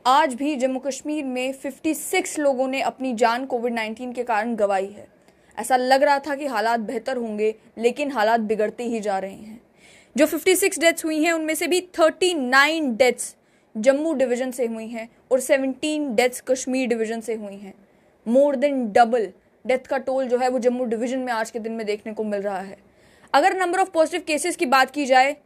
आज भी जम्मू कश्मीर में 56 लोगों ने अपनी जान कोविड-19 के कारण गंवाई है। ऐसा लग रहा था कि हालात बेहतर होंगे, लेकिन हालात बिगड़ते ही जा रहे हैं। जो 56 डेथ्स हुई हैं, उनमें से भी 39 डेथ्स जम्मू डिवीजन से हुई हैं और 17 डेथ्स कश्मीर डिवीजन से हुई हैं। मोर देन डबल डेथ का टोल जो है वो जम्मू डिवीजन में आज के दिन में देखने को मिल रहा है। अगर नंबर ऑफ पॉजिटिव केसेस की बात की जाए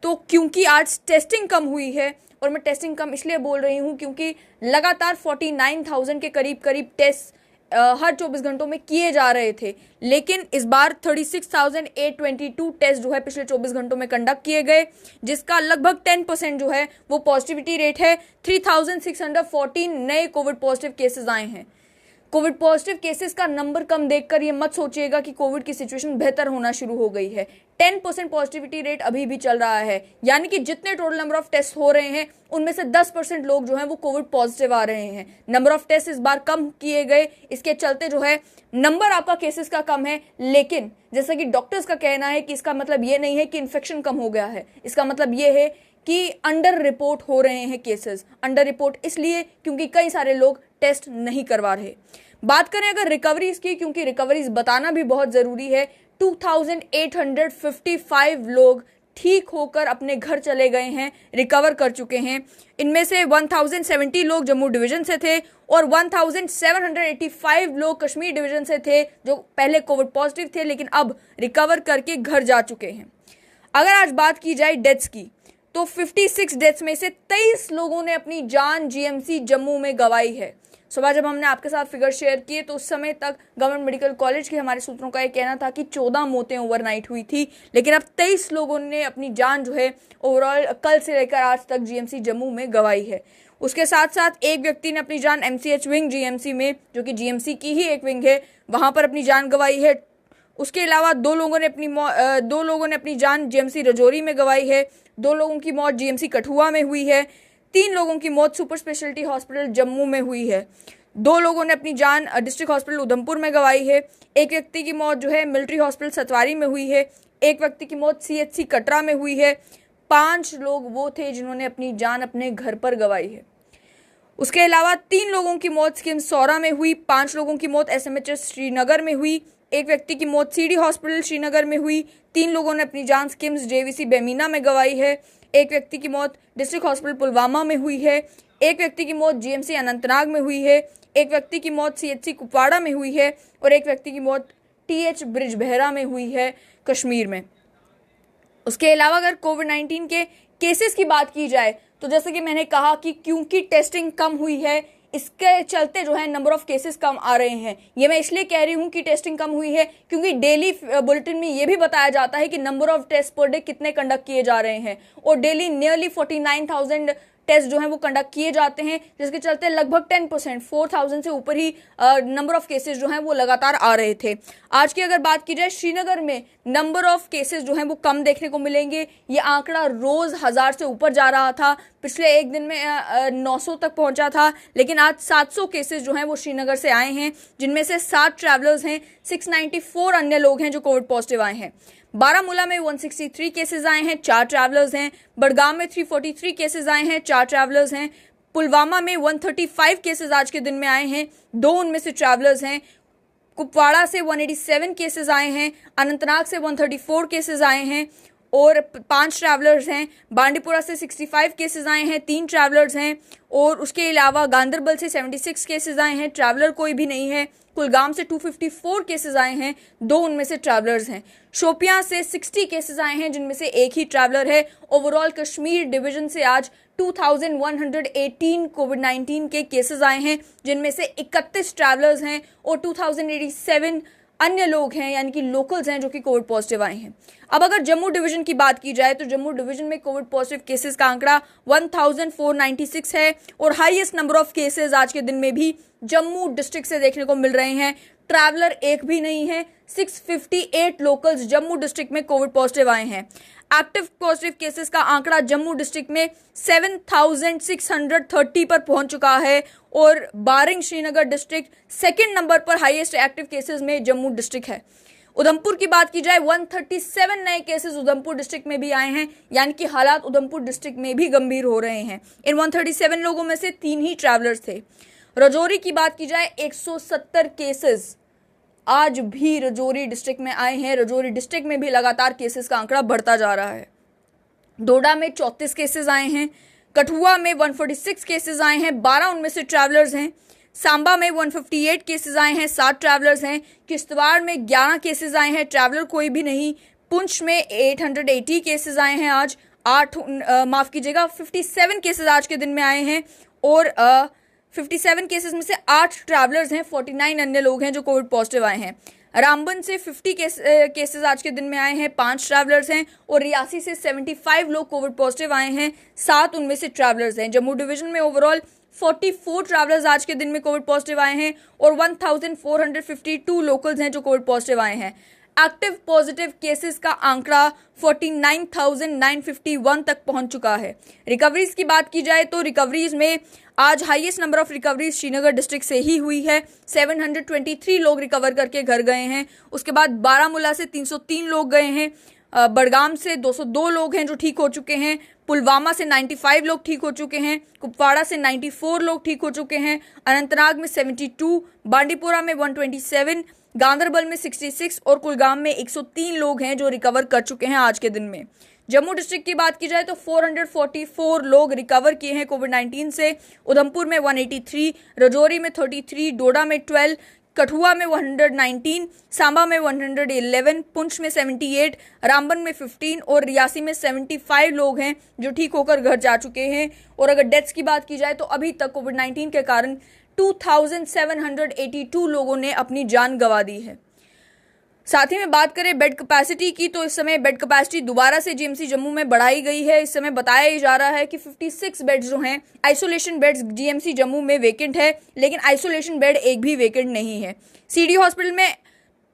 तो क्योंकि आज टेस्टिंग कम हुई है, और मैं टेस्टिंग कम इसलिए बोल रही हूँ क्योंकि लगातार 49,000 के करीब टेस्ट हर 24 घंटों में किए जा रहे थे, लेकिन इस बार 36,822 टेस्ट जो है पिछले 24 घंटों में कंडक्ट किए गए, जिसका लगभग 10% जो है वो पॉजिटिविटी रेट है। 3,614 नए कोविड पॉजिटिव केसेस आए हैं। कोविड पॉजिटिव केसेस का नंबर कम देखकर ये मत सोचिएगा कि कोविड की सिचुएशन बेहतर होना शुरू हो गई है। 10% पॉजिटिविटी रेट अभी भी चल रहा है, यानी कि जितने टोटल नंबर ऑफ टेस्ट हो रहे हैं उनमें से 10% लोग जो हैं वो कोविड पॉजिटिव आ रहे हैं। नंबर ऑफ टेस्ट इस बार कम किए गए, इसके चलते जो है नंबर आपका केसेस का कम है, लेकिन जैसा कि डॉक्टर्स का कहना है कि इसका मतलब ये नहीं है कि इन्फेक्शन कम हो गया है। इसका मतलब ये है कि अंडर रिपोर्ट हो रहे हैं केसेस। अंडर रिपोर्ट इसलिए क्योंकि कई सारे लोग टेस्ट नहीं करवा रहे। बात करें अगर रिकवरीज की, क्योंकि रिकवरीज बताना भी बहुत जरूरी है, 2,855 लोग ठीक होकर अपने घर चले गए हैं, रिकवर कर चुके हैं। इनमें से 1,070 लोग जम्मू डिवीजन से थे और 1,785 लोग कश्मीर डिवीजन से थे, जो पहले कोविड पॉजिटिव थे लेकिन अब रिकवर करके घर जा चुके हैं। अगर आज बात की जाए डेथ्स की, तो 56 डेथ्स में से 23 लोगों ने अपनी जान जीएमसी जम्मू में गंवाई है। सुबह जब हमने आपके साथ फिगर शेयर किए तो उस समय तक गवर्नमेंट मेडिकल कॉलेज के हमारे सूत्रों का यह कहना था कि 14 मौतें ओवरनाइट हुई थी, लेकिन अब 23 लोगों ने अपनी जान जो है ओवरऑल कल से लेकर आज तक जीएमसी जम्मू में गंवाई है। उसके साथ साथ एक व्यक्ति ने अपनी जान एमसीएच विंग जीएमसी में, जो कि जीएमसी की ही एक विंग है, वहां पर अपनी जान गंवाई है। उसके अलावा दो लोगों ने अपनी जान जीएमसी रजौरी में गंवाई है। 2 लोगों की मौत जीएमसी कठुआ में हुई है। 3 लोगों की मौत सुपर स्पेशलिटी हॉस्पिटल जम्मू में हुई है। 2 लोगों ने अपनी जान डिस्ट्रिक्ट हॉस्पिटल उधमपुर में गंवाई है। एक व्यक्ति की मौत जो है मिलिट्री हॉस्पिटल सतवारी में हुई है। एक व्यक्ति की मौत सीएचसी कटरा में हुई है। 5 लोग वो थे जिन्होंने अपनी जान अपने घर पर गंवाई है। उसके अलावा 3 लोगों की मौत स्किम्स सौरा में हुई। 5 लोगों की मौत एसएमएचएस श्रीनगर में हुई। एक व्यक्ति की मौत सीडी हॉस्पिटल श्रीनगर में हुई। 3 लोगों ने अपनी जान स्किम्स जेवीसी बेमीना में गंवाई है। एक व्यक्ति की मौत डिस्ट्रिक्ट हॉस्पिटल पुलवामा में हुई है। एक व्यक्ति की मौत जीएमसी अनंतनाग में हुई है। एक व्यक्ति की मौत सीएचसी कुपवाड़ा में हुई है और एक व्यक्ति की मौत टीएच ब्रिजबेहरा में हुई है कश्मीर में। उसके अलावा अगर कोविड-19 के केसेस की बात की जाए तो जैसे कि मैंने कहा कि क्योंकि टेस्टिंग कम हुई है, इसके चलते जो है नंबर ऑफ केसेस कम आ रहे हैं। ये मैं इसलिए कह रही हूँ कि टेस्टिंग कम हुई है क्योंकि डेली बुलेटिन में ये भी बताया जाता है कि number of test per day कितने कंडक्ट किए जा रहे हैं, और डेली नियरली 49,000 टेस्ट जो हैं वो कंडक्ट किए जाते हैं, जिसके चलते लगभग 10% 4,000 से ऊपर ही नंबर ऑफ केसेस जो हैं वो लगातार आ रहे थे। आज की अगर बात की जाए, श्रीनगर में नंबर ऑफ केसेस जो हैं वो कम देखने को मिलेंगे। ये आंकड़ा रोज 1,000 से ऊपर जा रहा था। पिछले एक दिन में 900 तक पहुंचा था, लेकिन आज 700 केसेस जो हैं वो श्रीनगर से आए हैं, जिनमें से 7 ट्रैवलर्स हैं, 694 अन्य लोग हैं जो कोविड पॉजिटिव आए हैं। बारामूला में 163 केसेस आए हैं, 4 ट्रैवलर्स हैं। बड़गाम में 343 केसेस आए हैं, 4 ट्रैवलर्स हैं। पुलवामा में 135 केसेस आज के दिन में आए हैं, 2 उनमें से ट्रैवलर्स हैं। कुपवाड़ा से 187 केसेस आए हैं। अनंतनाग से 134 केसेस आए हैं और 5 ट्रैवलर्स हैं। बांडीपुरा से 65 केसेस आए हैं, 3 ट्रैवलर्स हैं। और उसके अलावा गांदरबल से 76 केसेस आए हैं, ट्रैवलर कोई भी नहीं है। कुलगाम से 254 केसेस आए हैं, 2 उनमें से ट्रैवलर्स हैं। शोपियां से 60 केसेस आए हैं, जिनमें से एक ही ट्रैवलर है। ओवरऑल कश्मीर डिवीजन से आज 2,118 कोविड-19 के केसेस आए हैं, जिनमें से 31 ट्रैवलर्स हैं और 2,087 अन्य लोग हैं, यानी कि लोकल्स हैं, जो कि कोविड पॉजिटिव आए हैं। अब अगर जम्मू डिवीजन की बात की जाए तो जम्मू डिवीजन में कोविड पॉजिटिव केसेस का आंकड़ा 1,496 है और हाईएस्ट नंबर ऑफ केसेस आज के दिन में भी जम्मू डिस्ट्रिक्ट से देखने को मिल रहे हैं। ट्रैवलर एक भी नहीं है। 658 लोकल्स जम्मू डिस्ट्रिक्ट में कोविड पॉजिटिव आए हैं। एक्टिव पॉजिटिव केसेस का आंकड़ा जम्मू डिस्ट्रिक्ट में 7,630 पर पहुंच चुका है और बारिंग श्रीनगर डिस्ट्रिक्ट सेकंड नंबर पर हाईएस्ट एक्टिव केसेस में जम्मू डिस्ट्रिक्ट है। उधमपुर की बात की जाए 137 नए केसेस उधमपुर डिस्ट्रिक्ट में भी आए हैं, यानी कि हालात उधमपुर डिस्ट्रिक्ट में भी गंभीर हो रहे हैं। इन 137 लोगों में से 3 ही ट्रैवलर्स थे। राजौरी की बात की जाए 170 केसेस आज भी राजौरी डिस्ट्रिक्ट में आए हैं। राजौरी डिस्ट्रिक्ट में भी लगातार केसेस का आंकड़ा बढ़ता जा रहा है। डोडा में 34 केसेस आए हैं, कठुआ में 146 केसेस आए हैं, 12 उनमें से ट्रैवलर्स हैं। सांबा में 158 केसेस आए हैं, 7 ट्रैवलर्स हैं। किश्तवाड़ में 11 केसेस आए हैं, ट्रैवलर कोई भी नहीं। पुंछ में 880 केसेस आए हैं आज, 57 केसेस आज के दिन में आए हैं और 57 केसेस में से 8 ट्रैवलर्स हैं, 49 अन्य लोग हैं जो कोविड पॉजिटिव आए हैं। रामबन से 50 केसेस आज के दिन में आए हैं, 5 ट्रैवलर्स हैं और रियासी से 75 लोग कोविड पॉजिटिव आए हैं, 7 उनमें से ट्रैवलर्स हैं। जम्मू डिवीजन में ओवरऑल 44 ट्रैवलर्स आज के दिन में कोविड पॉजिटिव आए हैं और 1452 लोकल्स हैं जो कोविड पॉजिटिव आए हैं। एक्टिव पॉजिटिव केसेस का आंकड़ा 49,951 तक पहुंच चुका है। रिकवरीज की बात की जाए तो रिकवरीज में आज highest number of recoveries Srinagar district से ही हुई है। 723 लोग रिकवर करके घर गए हैं। उसके बाद बारामूला से 303 लोग गए हैं, बड़गाम से 202 लोग हैं जो ठीक हो चुके हैं, पुलवामा से 95 लोग ठीक हो चुके हैं, कुपवाड़ा से 94 लोग ठीक हो चुके हैं, अनंतनाग में 72, बांडीपुरा में 127, गांदरबल में 66 और कुलगाम में 103 लोग हैं जो रिकवर कर चुके हैं आज के दिन में। जम्मू डिस्ट्रिक्ट की बात की जाए तो 444 लोग रिकवर किए हैं कोविड-19 से। उधमपुर में 183, राजौरी में 33, डोडा में 12, कठुआ में 119, सांबा में 111, पुंछ में 78, रामबन में 15 और रियासी में 75 लोग हैं जो ठीक होकर घर जा चुके हैं। और अगर डेथ्स की बात की जाए तो अभी तक कोविड-19 के कारण 2782 लोगों ने अपनी जान गंवा दी है। साथ ही में बात करें बेड कैपेसिटी की तो इस समय बेड कैपेसिटी दोबारा से जीएमसी जम्मू में बढ़ाई गई है। इस समय बताया जा रहा है कि 56 बेड्स जो हैं आइसोलेशन बेड्स जीएमसी जम्मू में वेकेंट है, लेकिन आइसोलेशन बेड एक भी वेकेंट नहीं है। सीडी हॉस्पिटल में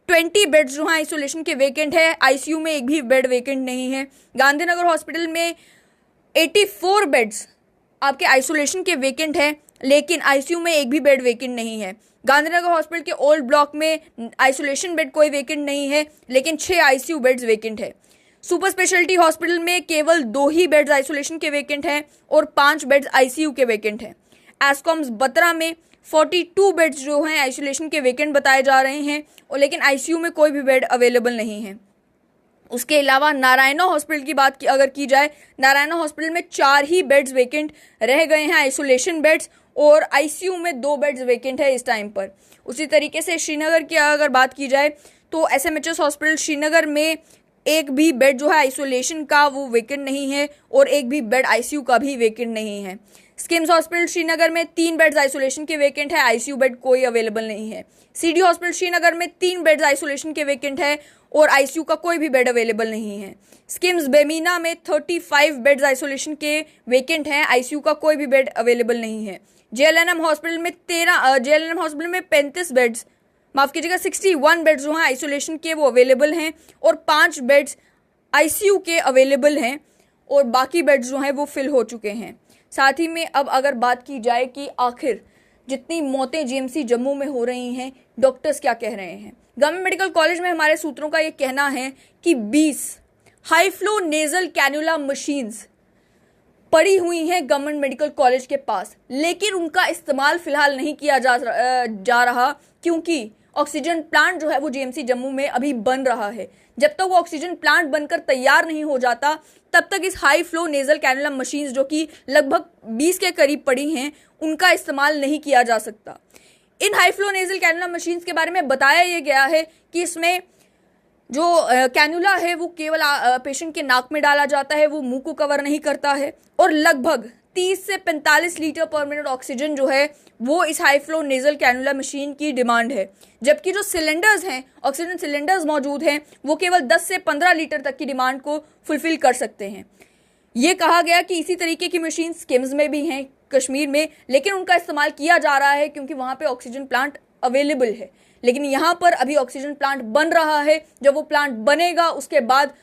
20 बेड्स जो हैं आइसोलेशन के वेकेंट है, आईसीयू में एक भी बेड वेकेंट नहीं है। गांधीनगर हॉस्पिटल में 84 बेड्स आपके आइसोलेशन के वेकेंट है, लेकिन आईसीयू में एक भी बेड वेकेंट नहीं है। गांधीनगर हॉस्पिटल के ओल्ड ब्लॉक में आइसोलेशन बेड कोई वेकेंट नहीं है, लेकिन 6 आईसीयू बेड्स वेकेंट है। सुपर स्पेशलिटी हॉस्पिटल में केवल 2 ही बेड्स आइसोलेशन के वेकेंट हैं और 5 बेड्स आईसीयू के वेकेंट हैं। एस्कॉम्स बत्रा में 42 बेड्स जो हैं आइसोलेशन के वेकेंट बताए जा रहे हैं और लेकिन आईसीयू में कोई भी बेड अवेलेबल नहीं है। उसके अलावा नारायणा हॉस्पिटल की बात अगर की जाए, नारायणा हॉस्पिटल में 4 ही बेड्स वेकेंट रह गए हैं आइसोलेशन बेड्स और आईसीयू में 2 बेड्स वेकेंट है इस टाइम पर। उसी तरीके से श्रीनगर की अगर बात की जाए तो एसएमएचएस हॉस्पिटल श्रीनगर में एक भी बेड जो है आइसोलेशन का वो वेकेंट नहीं है और एक भी बेड आईसीयू का भी वेकेंट नहीं है। स्किम्स हॉस्पिटल श्रीनगर में 3 बेड्स आइसोलेशन के वेकेंट है, आईसीयू बेड कोई अवेलेबल नहीं है। सीडी हॉस्पिटल श्रीनगर में 3 बेड्स आइसोलेशन के वेकेंट है और आईसीयू का कोई भी बेड अवेलेबल नहीं है। स्किम्स बेमीना में 35 बेड्स आइसोलेशन के वेकेंट हैं, आईसीयू का कोई भी बेड अवेलेबल नहीं है। जेएलएनएम हॉस्पिटल में 35 बेड्स, माफ कीजिएगा 61 बेड्स जो हैं आइसोलेशन के वो अवेलेबल हैं और 5 बेड्स आईसीयू के अवेलेबल हैं और बाकी बेड्स जो हैं वो फिल हो चुके हैं। साथ ही में अब अगर बात की जाए कि आखिर जितनी मौतें जीएमसी जम्मू में हो रही हैं, डॉक्टर्स क्या कह रहे हैं। गवर्नमेंट मेडिकल कॉलेज में हमारे सूत्रों का ये कहना है कि 20 high flow nasal cannula machines पड़ी हुई हैं गवर्नमेंट मेडिकल कॉलेज के पास, लेकिन उनका इस्तेमाल फिलहाल नहीं किया जा रहा क्योंकि ऑक्सीजन प्लांट जो है वो जीएमसी जम्मू में अभी बन रहा है। जब तक वो ऑक्सीजन प्लांट बनकर तैयार नहीं हो जाता तब तक इस high flow nasal cannula machines जो कि लगभग 20 के करीब पड़ी हैं उनका इस्तेमाल नहीं किया जा सकता। इन high flow nasal cannula machines के बारे में बताया यह गया है कि इसमें जो कैनुला है वो केवल पेशेंट के नाक में डाला जाता है, वो मुंह को कवर नहीं करता है और लगभग 30 से 45 लीटर पर मिनट ऑक्सीजन जो है वो इस high flow nasal cannula machine की डिमांड है। जबकि जो सिलेंडर्स हैं, ऑक्सीजन सिलेंडर्स मौजूद हैं, वो केवल 10 से 15 लीटर तक की डिमांड को फुलफिल कर सकते हैं। ये कहा गया कि इसी तरीके की मशीन स्किम्स में भी हैं कश्मीर में, लेकिन उनका इस्तेमाल किया जा रहा है क्योंकि वहाँ पे ऑक्सीजन प्लांट अवेलेबल है। लेकिन यहाँ पर अभी ऑक्सीजन प्लांट बन रहा है, जब वो प्लांट बनेगा उसके बाद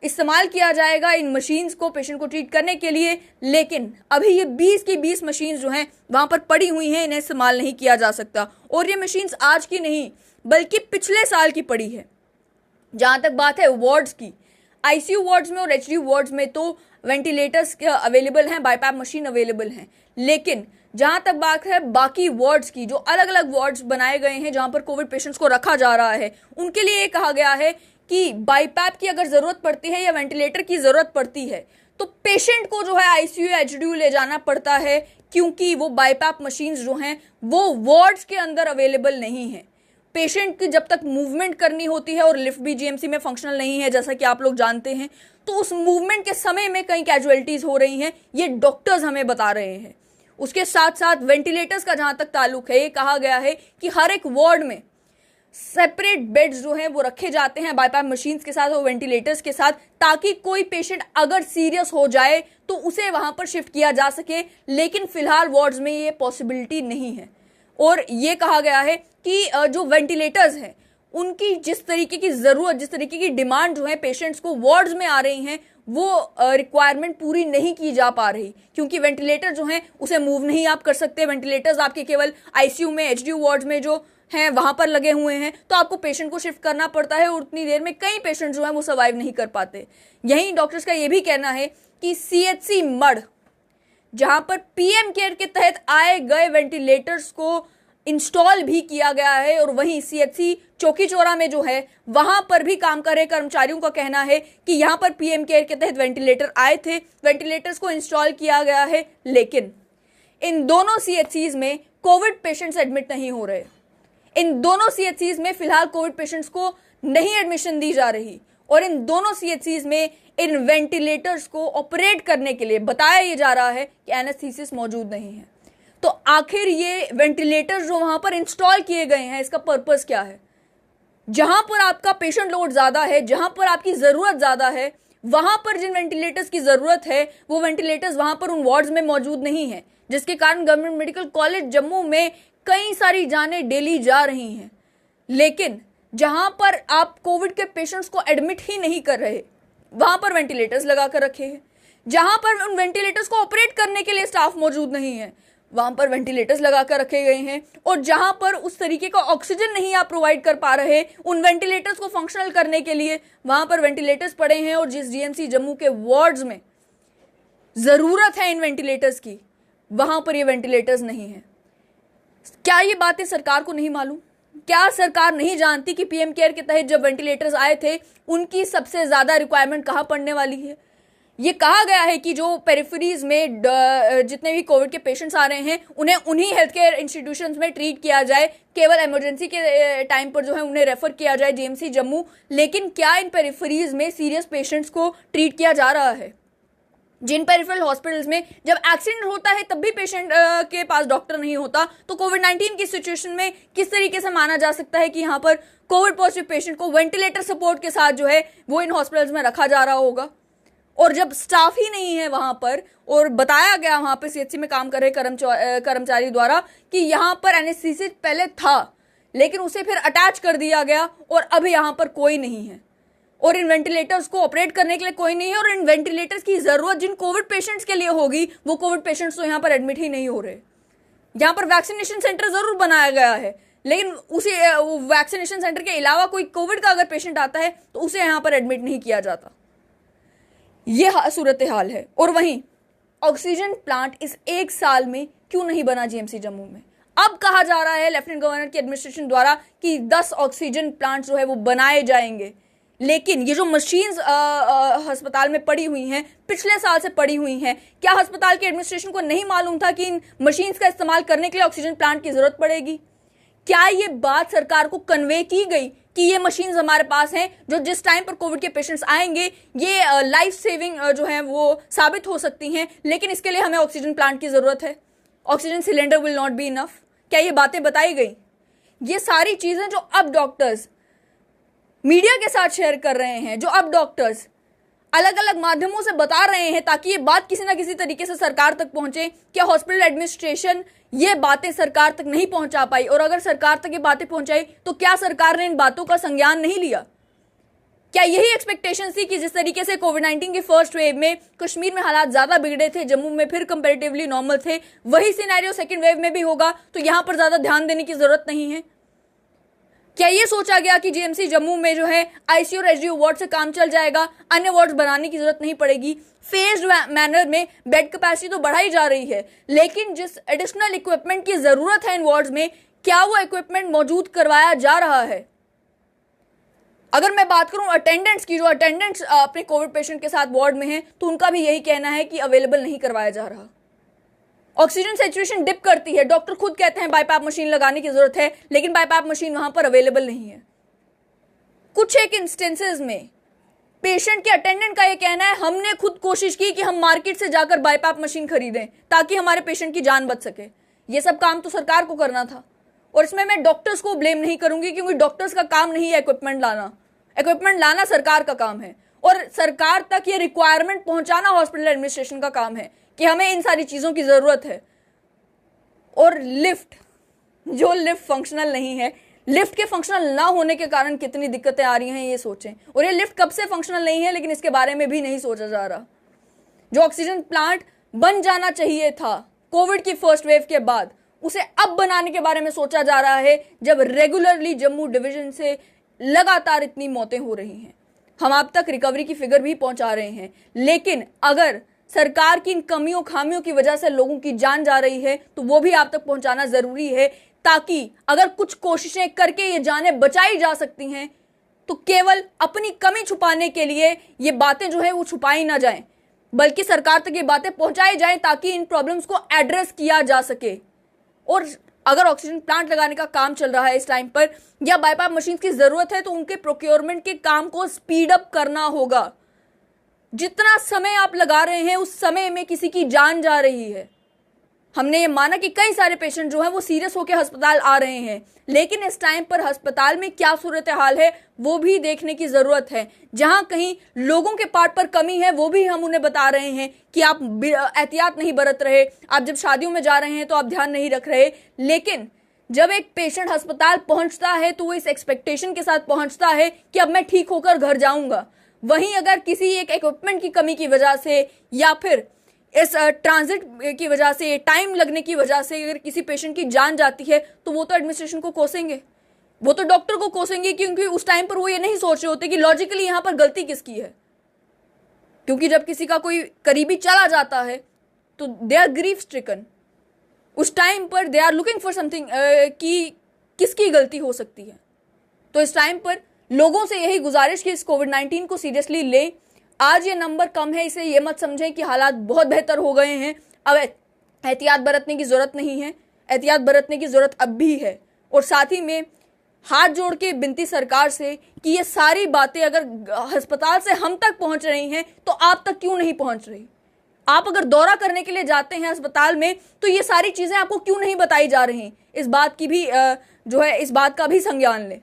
इस्तेमाल किया जाएगा इन मशीन्स को पेशेंट को ट्रीट करने के लिए। लेकिन अभी ये 20 की 20 मशीन्स जो हैं वहाँ पर पड़ी हुई हैं, इन्हें इस्तेमाल नहीं किया जा सकता। और ये मशीन्स आज की नहीं बल्कि पिछले साल की पड़ी है। जहां तक बात है वार्ड्स की, आईसीयू वार्ड्स में और एचडीयू वार्ड्स में तो वेंटिलेटर्स अवेलेबल हैं, बाईपैप मशीन अवेलेबल हैं, लेकिन जहां तक बात है बाकी वार्ड्स की, जो अलग अलग वार्ड्स बनाए गए हैं जहां पर कोविड पेशेंट्स को रखा जा रहा है, उनके लिए ये कहा गया है कि बाईपैप की अगर जरूरत पड़ती है या वेंटिलेटर की जरूरत पड़ती है तो पेशेंट को जो है आईसीयू या एचडीयू ले जाना पड़ता है, क्योंकि वो बाईपैप मशीन्स जो हैं वो वार्ड्स के अंदर अवेलेबल नहीं है। पेशेंट की जब तक मूवमेंट करनी होती है, और लिफ्ट भी जीएमसी में फंक्शनल नहीं है जैसा कि आप लोग जानते हैं, तो उस मूवमेंट के समय में कई कैजुअलिटीज हो रही हैं, ये डॉक्टर्स हमें बता रहे हैं। उसके साथ साथ वेंटिलेटर्स का जहां तक ताल्लुक है, ये कहा गया है कि हर एक वार्ड में सेपरेट बेड्स जो हैं वो रखे जाते हैं बाईपैप मशीन्स के साथ और वेंटिलेटर्स के साथ, ताकि कोई पेशेंट अगर सीरियस हो जाए तो उसे वहां पर शिफ्ट किया जा सके, लेकिन फिलहाल वार्ड्स में ये पॉसिबिलिटी नहीं है। और ये कहा गया है कि जो वेंटिलेटर्स हैं उनकी जिस तरीके की ज़रूरत, जिस तरीके की डिमांड जो है पेशेंट्स को वार्ड्स में आ रही हैं, वो रिक्वायरमेंट पूरी नहीं की जा पा रही, क्योंकि वेंटिलेटर जो हैं उसे मूव नहीं आप कर सकते। वेंटिलेटर्स आपके केवल आईसीयू में, एचडीयू वार्ड्स में जो हैं वहां पर लगे हुए हैं, तो आपको पेशेंट को शिफ्ट करना पड़ता है और उतनी देर में कई पेशेंट जो हैं वो सर्वाइव नहीं कर पाते। यहीं डॉक्टर्स का ये भी कहना है कि सीएचसी मड, जहां पर पीएम केयर के तहत आए गए वेंटिलेटर्स को इंस्टॉल भी किया गया है, और वहीं सीएचसी चौकी चौरा में जो है वहां पर भी काम कर रहे कर्मचारियों का कहना है कि यहां पर पीएम केयर के तहत वेंटिलेटर आए थे, वेंटिलेटर्स को इंस्टॉल किया गया है, लेकिन इन दोनों सीएचसीज में कोविड पेशेंट्स एडमिट नहीं हो रहे। इन दोनों सीएचसीज में फिलहाल कोविड पेशेंट्स को नहीं एडमिशन दी जा रही, और इन दोनों सीएचसीज में इन वेंटिलेटर्स को ऑपरेट करने के लिए बताया ये जा रहा है कि एनेस्थीसिस मौजूद नहीं है। तो आखिर ये वेंटिलेटर्स जो वहां पर इंस्टॉल किए गए हैं, इसका पर्पस क्या है? जहां पर आपका पेशेंट लोड ज्यादा है, जहां पर आपकी जरूरत ज्यादा है, वहां पर जिन वेंटिलेटर्स की जरूरत है वो वेंटिलेटर्स वहां पर उन वार्ड्स में मौजूद नहीं है, जिसके कारण गवर्नमेंट मेडिकल कॉलेज जम्मू में कई सारी जानें डेली जा रही हैं। लेकिन जहां पर आप कोविड के पेशेंट्स को एडमिट ही नहीं कर रहे, वहां पर वेंटिलेटर्स लगा कर रखे हैं। जहां पर उन वेंटिलेटर्स को ऑपरेट करने के लिए स्टाफ मौजूद नहीं है, वहां पर वेंटिलेटर्स लगाकर रखे गए हैं। और जहां पर उस तरीके का ऑक्सीजन नहीं आप प्रोवाइड कर पा रहे उन वेंटिलेटर्स को फंक्शनल करने के लिए, वहां पर वेंटिलेटर्स पड़े हैं, और जिस जीएमसी जम्मू के वार्ड्स में जरूरत है इन वेंटिलेटर्स की, वहां पर ये वेंटिलेटर्स नहीं है। क्या ये बातें सरकार को नहीं मालूम? क्या सरकार नहीं जानती कि पीएम केयर के तहत जब वेंटिलेटर्स आए थे उनकी सबसे ज्यादा रिक्वायरमेंट कहां पड़ने वाली है? ये कहा गया है कि जो पेरिफेरीज में जितने भी कोविड के पेशेंट्स आ रहे हैं उन्हें उन्हीं हेल्थ केयर इंस्टीट्यूशंस में ट्रीट किया जाए, केवल इमरजेंसी के टाइम पर जो है उन्हें रेफर किया जाए जीएमसी जम्मू। लेकिन क्या इन पेरिफेरीज में सीरियस पेशेंट्स को ट्रीट किया जा रहा है? जिन पेरिफेरल हॉस्पिटल्स में जब एक्सीडेंट होता है तब भी पेशेंट के पास डॉक्टर नहीं होता, तो कोविड-19 की सिचुएशन में किस तरीके से माना जा सकता है कि यहाँ पर कोविड पॉजिटिव पेशेंट को वेंटिलेटर सपोर्ट के साथ जो है वो इन हॉस्पिटल्स में रखा जा रहा होगा? और जब स्टाफ ही नहीं है वहां पर, और बताया गया वहां पर सीएचसी में काम कर रहे कर्मचारी द्वारा कि यहाँ पर एनेस्थीसिस पहले था लेकिन उसे फिर अटैच कर दिया गया और अब यहाँ पर कोई नहीं है, और इन वेंटिलेटर्स को ऑपरेट करने के लिए कोई नहीं है, और इन वेंटिलेटर्स की जरूरत जिन कोविड पेशेंट्स के लिए होगी वो कोविड पेशेंट्स तो यहाँ पर एडमिट ही नहीं हो रहे। यहाँ पर वैक्सीनेशन सेंटर जरूर बनाया गया है, लेकिन उसी वैक्सीनेशन सेंटर के अलावा कोई कोविड का अगर पेशेंट आता है तो उसे यहाँ पर एडमिट नहीं किया जाता। यह सूरत हाल है। और वहीं ऑक्सीजन प्लांट इस एक साल में क्यों नहीं बना जीएमसी जम्मू में? अब कहा जा रहा है लेफ्टिनेंट गवर्नर की एडमिनिस्ट्रेशन द्वारा कि 10 ऑक्सीजन प्लांट जो है वो बनाए जाएंगे, लेकिन ये जो मशीन्स अस्पताल में पड़ी हुई हैं, पिछले साल से पड़ी हुई हैं, क्या अस्पताल के एडमिनिस्ट्रेशन को नहीं मालूम था कि इन मशीन्स का इस्तेमाल करने के लिए ऑक्सीजन प्लांट की जरूरत पड़ेगी? क्या ये बात सरकार को कन्वे की गई कि ये मशीन्स हमारे पास हैं जो जिस टाइम पर कोविड के पेशेंट्स आएंगे ये लाइफ सेविंग जो है वो साबित हो सकती हैं, लेकिन इसके लिए हमें ऑक्सीजन प्लांट की जरूरत है, oxygen cylinder will not be enough? क्या ये बातें बताई गई? ये सारी चीजें जो अब डॉक्टर्स मीडिया के साथ शेयर कर रहे हैं, जो अब डॉक्टर्स अलग अलग माध्यमों से बता रहे हैं ताकि ये बात किसी ना किसी तरीके से सरकार तक पहुंचे, क्या हॉस्पिटल एडमिनिस्ट्रेशन ये बातें सरकार तक नहीं पहुंचा पाई? और अगर सरकार तक ये बातें पहुंचाई तो क्या सरकार ने इन बातों का संज्ञान नहीं लिया? क्या यही एक्सपेक्टेशन थी कि जिस तरीके से कोविड-19 के फर्स्ट वेव में कश्मीर में हालात ज्यादा बिगड़े थे, जम्मू में फिर कंपैरेटिवली नॉर्मल थे, वही सिनेरियो सेकेंड वेव में भी होगा, तो यहां पर ज्यादा ध्यान देने की जरूरत नहीं है? क्या ये सोचा गया कि जीएमसी जम्मू में जो है आईसीयू और एचडीयू वार्ड से काम चल जाएगा, अन्य वार्ड्स बनाने की जरूरत नहीं पड़ेगी? फेज्ड मैनर में बेड कैपेसिटी तो बढ़ाई जा रही है, लेकिन जिस एडिशनल इक्विपमेंट की जरूरत है इन वार्ड्स में, क्या वो इक्विपमेंट मौजूद करवाया जा रहा है? अगर मैं बात करूं अटेंडेंट्स की, जो अटेंडेंट्स अपने कोविड पेशेंट के साथ वार्ड में हैं, तो उनका भी यही कहना है कि अवेलेबल नहीं करवाया जा रहा। ऑक्सीजन सैचुरेशन डिप करती है, डॉक्टर खुद कहते हैं बाईपैप मशीन लगाने की जरूरत है, लेकिन बाईपैप मशीन वहां पर अवेलेबल नहीं है। कुछ एक इंस्टेंसेस में पेशेंट के अटेंडेंट का यह कहना है, हमने खुद कोशिश की कि हम मार्केट से जाकर बाईपैप मशीन खरीदें ताकि हमारे पेशेंट की जान बच सके। ये सब काम तो सरकार को करना था, और इसमें मैं डॉक्टर्स को ब्लेम नहीं करूंगी, क्योंकि डॉक्टर्स का काम नहीं है इक्विपमेंट लाना। इक्विपमेंट लाना सरकार का काम है, और सरकार तक ये रिक्वायरमेंट पहुंचाना हॉस्पिटल एडमिनिस्ट्रेशन का काम है कि हमें इन सारी चीजों की जरूरत है। और लिफ्ट फंक्शनल नहीं है, लिफ्ट के फंक्शनल ना होने के कारण कितनी दिक्कतें आ रही हैं ये सोचें। और ये लिफ्ट कब से फंक्शनल नहीं है, लेकिन इसके बारे में भी नहीं सोचा जा रहा। जो ऑक्सीजन प्लांट बन जाना चाहिए था कोविड की फर्स्ट वेव के बाद, उसे अब बनाने के बारे में सोचा जा रहा है, जब रेगुलरली जम्मू डिवीजन से लगातार इतनी मौतें हो रही हैं। हम आप तक रिकवरी की फिगर भी पहुंचा रहे हैं, लेकिन अगर सरकार की इन कमियों खामियों की वजह से लोगों की जान जा रही है, तो वो भी आप तक पहुंचाना जरूरी है, ताकि अगर कुछ कोशिशें करके ये जानें बचाई जा सकती हैं, तो केवल अपनी कमी छुपाने के लिए ये बातें जो है वो छुपाई ना जाएं, बल्कि सरकार तक ये बातें पहुंचाई जाएं ताकि इन प्रॉब्लम्स को एड्रेस किया जा सके। और अगर ऑक्सीजन प्लांट लगाने का काम चल रहा है इस टाइम पर, या बाईपैप मशीन की जरूरत है, तो उनके प्रोक्योरमेंट के काम को स्पीड अप करना होगा। जितना समय आप लगा रहे हैं, उस समय में किसी की जान जा रही है। हमने ये माना कि कई सारे पेशेंट जो हैं वो सीरियस होकर अस्पताल आ रहे हैं, लेकिन इस टाइम पर अस्पताल में क्या सूरत हाल है वो भी देखने की जरूरत है। जहां कहीं लोगों के पार्ट पर कमी है, वो भी हम उन्हें बता रहे हैं कि आप एहतियात नहीं बरत रहे, आप जब शादियों में जा रहे हैं तो आप ध्यान नहीं रख रहे। लेकिन जब एक पेशेंट अस्पताल पहुंचता है तो वो इस एक्सपेक्टेशन के साथ पहुंचता है कि अब मैं ठीक होकर घर जाऊंगा। वहीं अगर किसी एक इक्विपमेंट की कमी की वजह से, या फिर इस ट्रांजिट की वजह से, टाइम लगने की वजह से अगर किसी पेशेंट की जान जाती है, तो वो तो एडमिनिस्ट्रेशन को कोसेंगे, वो तो डॉक्टर को कोसेंगे, क्योंकि उस टाइम पर वो ये नहीं सोच रहे होते कि लॉजिकली यहां पर गलती किसकी है। क्योंकि जब किसी का कोई करीबी चला जाता है तो दे आर ग्रीफ स्ट्रिकन, उस टाइम पर they are looking for something कि किसकी गलती हो सकती है। तो इस टाइम पर लोगों से यही गुजारिश कि इस कोविड-19 को सीरियसली लें। आज ये नंबर कम है, इसे ये मत समझें कि हालात बहुत बेहतर हो गए हैं, अब एहतियात बरतने की जरूरत नहीं है। एहतियात बरतने की जरूरत अब भी है। और साथ ही में हाथ जोड़ के विनती सरकार से कि ये सारी बातें अगर अस्पताल से हम तक पहुंच रही हैं, तो आप तक क्यों नहीं पहुंच रही? आप अगर दौरा करने के लिए जाते हैं अस्पताल में, तो ये सारी चीजें आपको क्यों नहीं बताई जा रही? इस बात की भी इस बात का भी संज्ञान लें,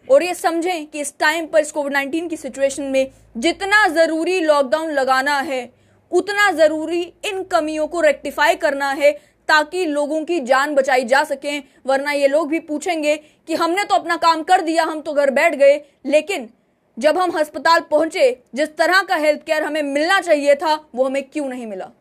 और ये समझें कि इस टाइम पर इस कोविड-19 की सिचुएशन में जितना जरूरी लॉकडाउन लगाना है, उतना जरूरी इन कमियों को रेक्टिफाई करना है, ताकि लोगों की जान बचाई जा सके। वरना ये लोग भी पूछेंगे कि हमने तो अपना काम कर दिया, हम तो घर बैठ गए, लेकिन जब हम अस्पताल पहुंचे, जिस तरह का हेल्थ केयर हमें मिलना चाहिए था, वो हमें क्यों नहीं मिला।